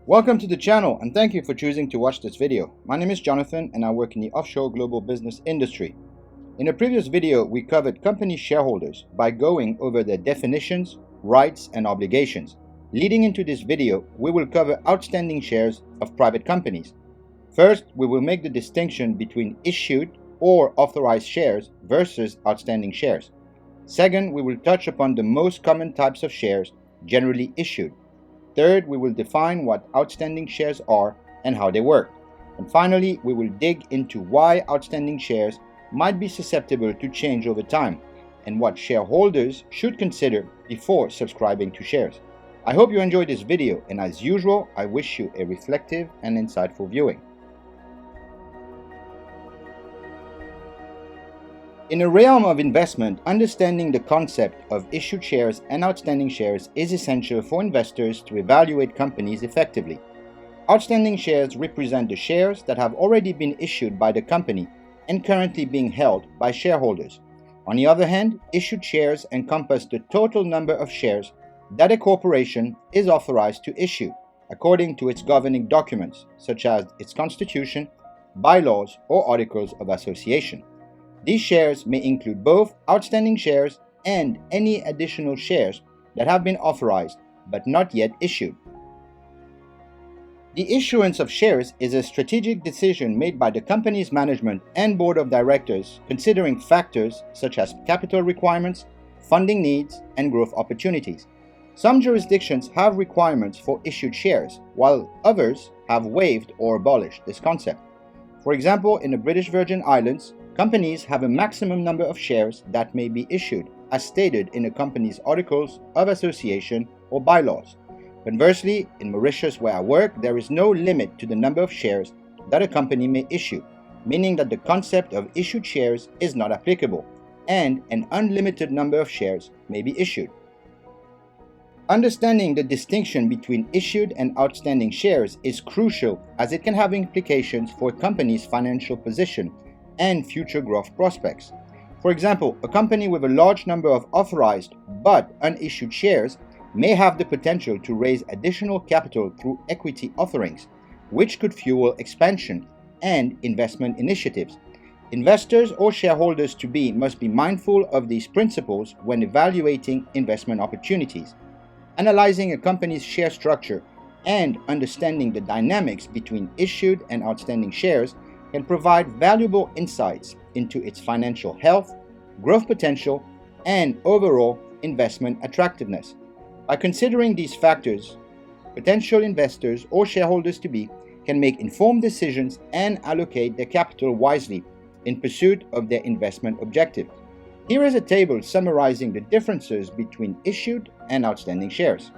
Welcome to the channel and thank you for choosing to watch this video. My name is Jonathan and I work in the offshore global business industry. In a previous video, we covered company shareholders by going over their definitions, rights and obligations. Leading into this video, we will cover outstanding shares of private companies. First, we will make the distinction between issued or authorized shares versus outstanding shares. Second, we will touch upon the most common types of shares generally issued. Third, we will define what outstanding shares are and how they work. And finally, we will dig into why outstanding shares might be susceptible to change over time and what shareholders should consider before subscribing to shares. I hope you enjoyed this video, and as usual, I wish you a reflective and insightful viewing. In a realm of investment, understanding the concept of issued shares and outstanding shares is essential for investors to evaluate companies effectively. Outstanding shares represent the shares that have already been issued by the company and currently being held by shareholders. On the other hand, issued shares encompass the total number of shares that a corporation is authorized to issue according to its governing documents, such as its constitution, bylaws, or articles of association. These shares may include both outstanding shares and any additional shares that have been authorized but not yet issued. The issuance of shares is a strategic decision made by the company's management and board of directors, considering factors such as capital requirements, funding needs, and growth opportunities. Some jurisdictions have requirements for issued shares, while others have waived or abolished this concept. For example, in the British Virgin Islands, companies have a maximum number of shares that may be issued, as stated in a company's articles of association or bylaws. Conversely, in Mauritius, where I work, there is no limit to the number of shares that a company may issue, meaning that the concept of issued shares is not applicable, and an unlimited number of shares may be issued. Understanding the distinction between issued and outstanding shares is crucial, as it can have implications for a company's financial position and future growth prospects. For example, a company with a large number of authorized but unissued shares may have the potential to raise additional capital through equity offerings, which could fuel expansion and investment initiatives. Investors or shareholders-to-be must be mindful of these principles when evaluating investment opportunities. Analyzing a company's share structure and understanding the dynamics between issued and outstanding shares can provide valuable insights into its financial health, growth potential, and overall investment attractiveness. By considering these factors, potential investors or shareholders-to-be can make informed decisions and allocate their capital wisely in pursuit of their investment objectives. Here is a table summarizing the differences between issued and outstanding shares.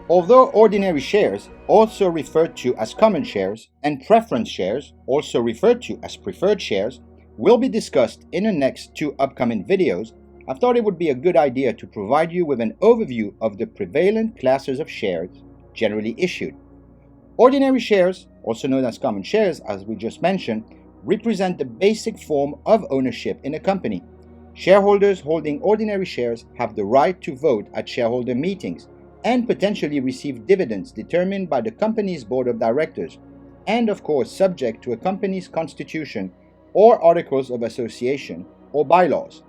Although ordinary shares, also referred to as common shares, and preference shares, also referred to as preferred shares, will be discussed in the next two upcoming videos, I thought it would be a good idea to provide you with an overview of the prevalent classes of shares generally issued. Ordinary shares, also known as common shares as we just mentioned, represent the basic form of ownership in a company. Shareholders holding ordinary shares have the right to vote at shareholder meetings and potentially receive dividends determined by the company's board of directors, and of course subject to a company's constitution or articles of association or bylaws.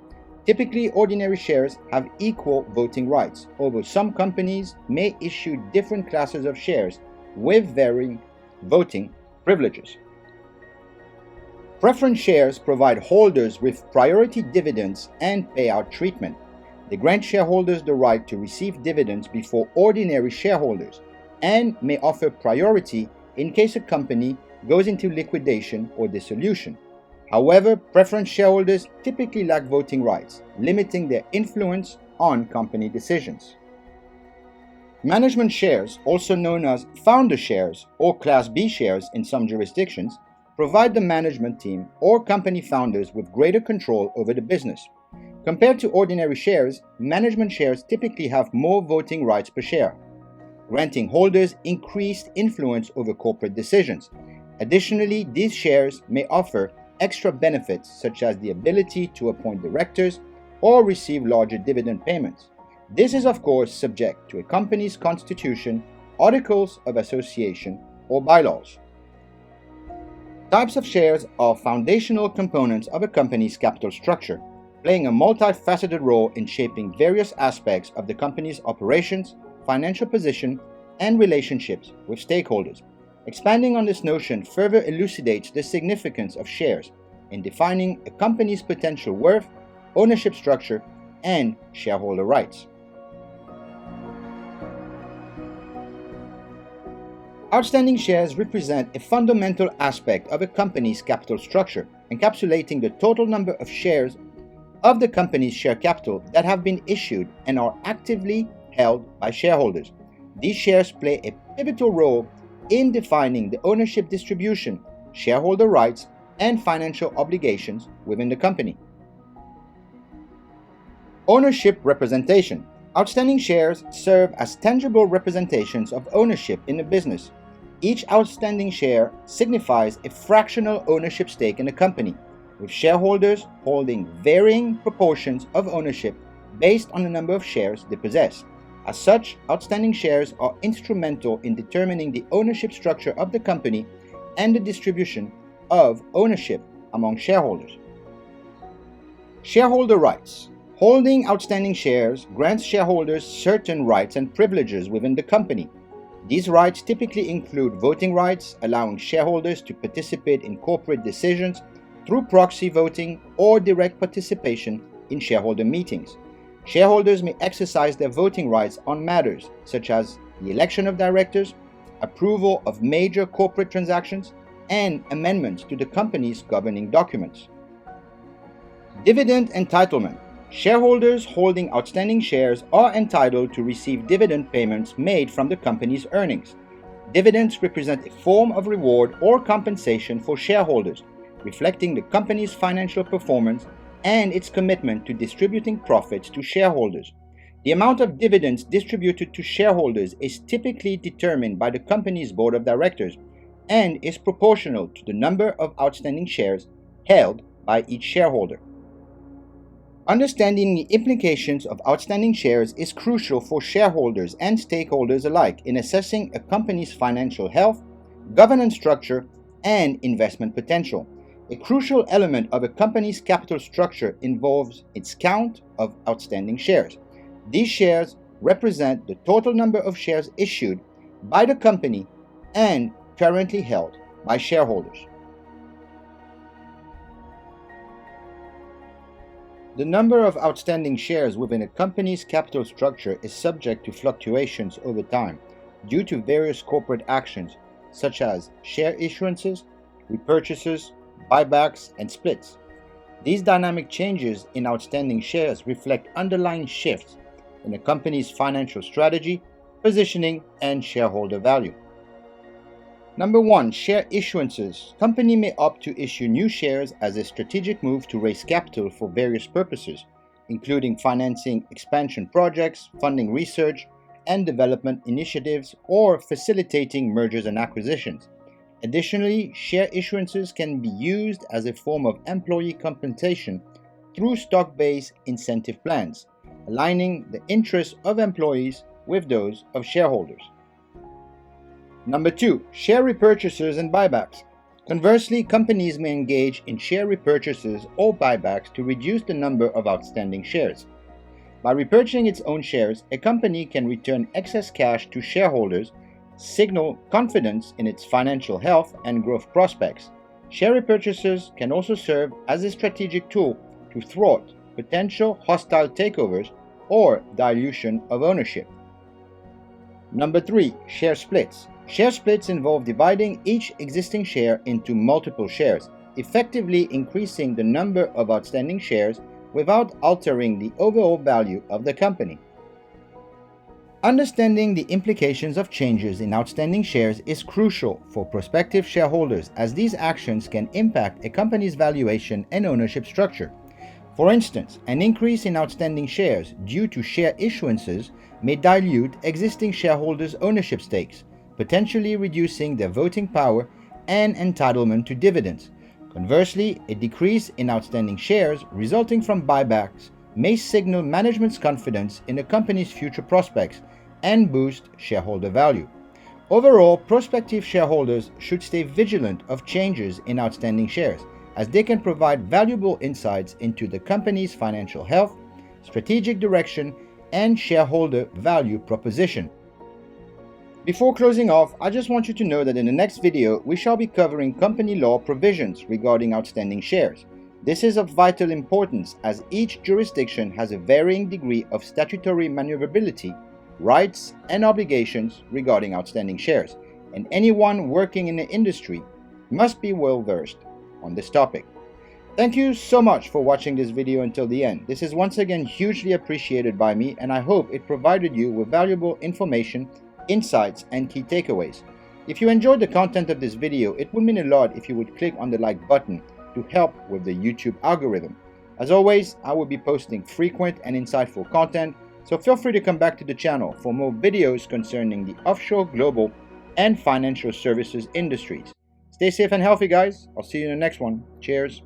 Typically, ordinary shares have equal voting rights, although some companies may issue different classes of shares with varying voting privileges. Preference shares provide holders with priority dividends and payout treatment. They grant shareholders the right to receive dividends before ordinary shareholders and may offer priority in case a company goes into liquidation or dissolution. However, preference shareholders typically lack voting rights, limiting their influence on company decisions. Management shares, also known as founder shares or Class B shares in some jurisdictions, provide the management team or company founders with greater control over the business. Compared to ordinary shares, management shares typically have more voting rights per share, granting holders increased influence over corporate decisions. Additionally, these shares may offer extra benefits such as the ability to appoint directors or receive larger dividend payments. This is of course subject to a company's constitution, articles of association, or bylaws. Types of shares are foundational components of a company's capital structure, playing a multifaceted role in shaping various aspects of the company's operations, financial position, and relationships with stakeholders. Expanding on this notion further elucidates the significance of shares in defining a company's potential worth, ownership structure, and shareholder rights. Outstanding shares represent a fundamental aspect of a company's capital structure, encapsulating the total number of shares of the company's share capital that have been issued and are actively held by shareholders. These shares play a pivotal role in defining the ownership distribution, shareholder rights, and financial obligations within the company. Ownership representation. Outstanding shares serve as tangible representations of ownership in a business. Each outstanding share signifies a fractional ownership stake in the company, with shareholders holding varying proportions of ownership based on the number of shares they possess. As such, outstanding shares are instrumental in determining the ownership structure of the company and the distribution of ownership among shareholders. Shareholder rights. Holding outstanding shares grants shareholders certain rights and privileges within the company. These rights typically include voting rights, allowing shareholders to participate in corporate decisions through proxy voting or direct participation in shareholder meetings. Shareholders may exercise their voting rights on matters such as the election of directors, approval of major corporate transactions, and amendments to the company's governing documents. Dividend entitlement. Shareholders holding outstanding shares are entitled to receive dividend payments made from the company's earnings. Dividends represent a form of reward or compensation for shareholders, reflecting the company's financial performance and its commitment to distributing profits to shareholders. The amount of dividends distributed to shareholders is typically determined by the company's board of directors and is proportional to the number of outstanding shares held by each shareholder. Understanding the implications of outstanding shares is crucial for shareholders and stakeholders alike in assessing a company's financial health, governance structure, and investment potential. A crucial element of a company's capital structure involves its count of outstanding shares. These shares represent the total number of shares issued by the company and currently held by shareholders. The number of outstanding shares within a company's capital structure is subject to fluctuations over time due to various corporate actions such as share issuances, repurchases, buybacks, and splits. These dynamic changes in outstanding shares reflect underlying shifts in a company's financial strategy, positioning, and shareholder value. Number 1. Share issuances. Company may opt to issue new shares as a strategic move to raise capital for various purposes, including financing expansion projects, funding research and development initiatives, or facilitating mergers and acquisitions. Additionally, share issuances can be used as a form of employee compensation through stock-based incentive plans, aligning the interests of employees with those of shareholders. Number 2. Share repurchases and buybacks. Conversely, companies may engage in share repurchases or buybacks to reduce the number of outstanding shares. By repurchasing its own shares, a company can return excess cash to shareholders, signal confidence in its financial health and growth prospects. Share repurchases can also serve as a strategic tool to thwart potential hostile takeovers or dilution of ownership. Number 3. Share splits. Share splits involve dividing each existing share into multiple shares, effectively increasing the number of outstanding shares without altering the overall value of the company. Understanding the implications of changes in outstanding shares is crucial for prospective shareholders, as these actions can impact a company's valuation and ownership structure. For instance, an increase in outstanding shares due to share issuances may dilute existing shareholders' ownership stakes, potentially reducing their voting power and entitlement to dividends. Conversely, a decrease in outstanding shares resulting from buybacks may signal management's confidence in a company's future prospects and boost shareholder value. Overall, prospective shareholders should stay vigilant of changes in outstanding shares, as they can provide valuable insights into the company's financial health, strategic direction, and shareholder value proposition. Before closing off, I just want you to know that in the next video, we shall be covering company law provisions regarding outstanding shares. This is of vital importance, as each jurisdiction has a varying degree of statutory maneuverability, rights, and obligations regarding outstanding shares, and anyone working in the industry must be well versed on this topic. Thank you so much for watching this video until the end. This is once again hugely appreciated by me, and I hope it provided you with valuable information, insights, and key takeaways. If you enjoyed the content of this video, it would mean a lot if you would click on the like button to help with the YouTube algorithm. As always, I will be posting frequent and insightful content, so feel free to come back to the channel for more videos concerning the offshore, global, and financial services industries. Stay safe and healthy, guys. I'll see you in the next one. Cheers.